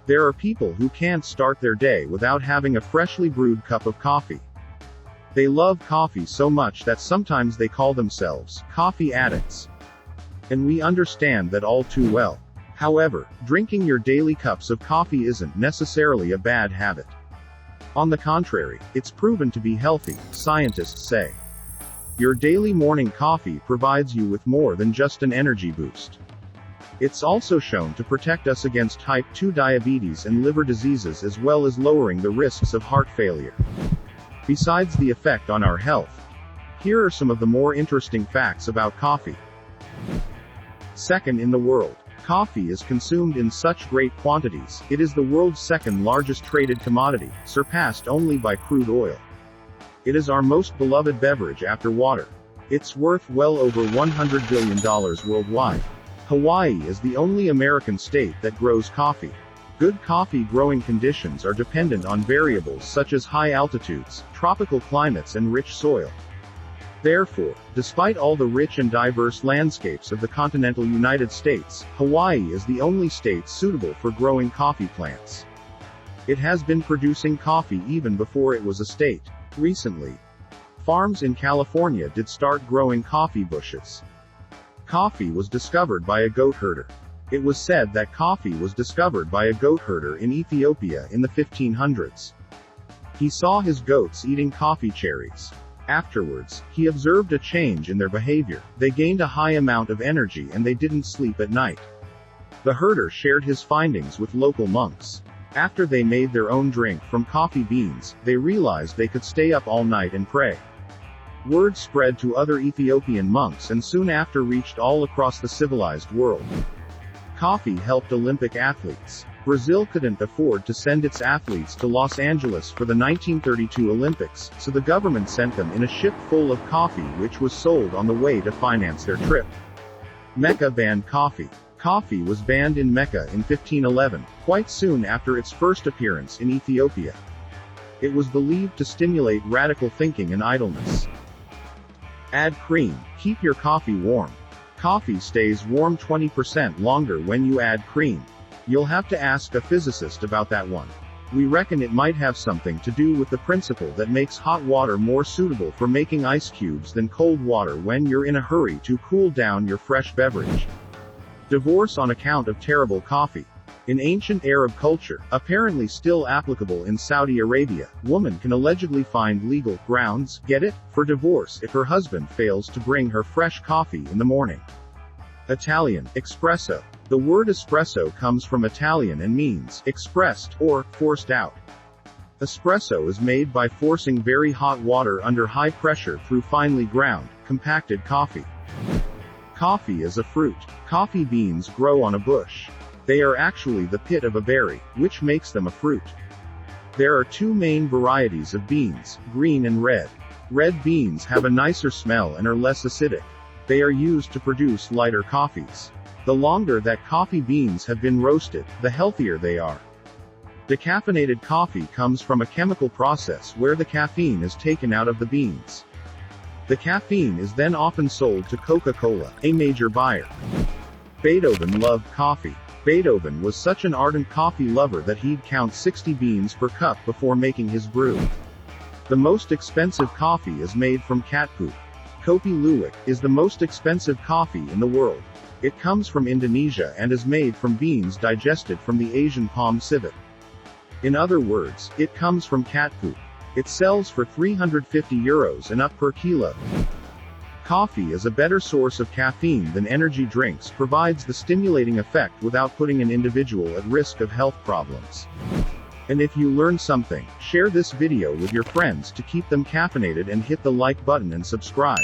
There are people who can't start their day without having a freshly brewed cup of coffee. They love coffee so much that sometimes they call themselves coffee addicts. And we understand that all too well. However, drinking your daily cups of coffee isn't necessarily a bad habit. On the contrary, it's proven to be healthy, scientists say. Your daily morning coffee provides you with more than just an energy boost. It's also shown to protect us against type 2 diabetes and liver diseases, as well as lowering the risks of heart failure. Besides the effect on our health, here are some of the more interesting facts about coffee. Second in the world. Coffee is consumed in such great quantities, it is the world's second largest traded commodity, surpassed only by crude oil. It is our most beloved beverage after water. It's worth well over $100 billion worldwide. Hawaii is the only American state that grows coffee. Good coffee growing conditions are dependent on variables such as high altitudes, tropical climates and rich soil. Therefore, despite all the rich and diverse landscapes of the continental United States, Hawaii is the only state suitable for growing coffee plants. It has been producing coffee even before it was a state. Recently, farms in California did start growing coffee bushes. Coffee was discovered by a goat herder. It was said that coffee was discovered by a goat herder in Ethiopia in the 1500s. He saw his goats eating coffee cherries. Afterwards, he observed a change in their behavior. They gained a high amount of energy and they didn't sleep at night. The herder shared his findings with local monks. After they made their own drink from coffee beans, they realized they could stay up all night and pray. Word spread to other Ethiopian monks and soon after reached all across the civilized world. Coffee helped Olympic athletes. Brazil couldn't afford to send its athletes to Los Angeles for the 1932 Olympics, so the government sent them in a ship full of coffee which was sold on the way to finance their trip. Mecca banned coffee. Coffee was banned in Mecca in 1511, quite soon after its first appearance in Ethiopia. It was believed to stimulate radical thinking and idleness. Add cream. Keep your coffee warm. Coffee stays warm 20% longer when you add cream. You'll have to ask a physicist about that one. We reckon it might have something to do with the principle that makes hot water more suitable for making ice cubes than cold water when you're in a hurry to cool down your fresh beverage. Divorce on account of terrible coffee. In ancient Arab culture, apparently still applicable in Saudi Arabia, woman can allegedly find legal grounds, get it, for divorce if her husband fails to bring her fresh coffee in the morning. Italian, espresso. The word espresso comes from Italian and means expressed, or forced out. Espresso is made by forcing very hot water under high pressure through finely ground, compacted coffee. Coffee is a fruit. Coffee beans grow on a bush. They are actually the pit of a berry, which makes them a fruit. There are two main varieties of beans, green and red. Red beans have a nicer smell and are less acidic. They are used to produce lighter coffees. The longer that coffee beans have been roasted, the healthier they are. Decaffeinated coffee comes from a chemical process where the caffeine is taken out of the beans. The caffeine is then often sold to Coca-Cola, a major buyer. Beethoven loved coffee. Beethoven was such an ardent coffee lover that he'd count 60 beans per cup before making his brew. The most expensive coffee is made from cat poop. Kopi Luwak is the most expensive coffee in the world. It comes from Indonesia and is made from beans digested from the Asian palm civet. In other words, it comes from cat poop. It sells for €350 and up per kilo. Coffee is a better source of caffeine than energy drinks, provides the stimulating effect without putting an individual at risk of health problems. And if you learned something, share this video with your friends to keep them caffeinated and hit the like button and subscribe.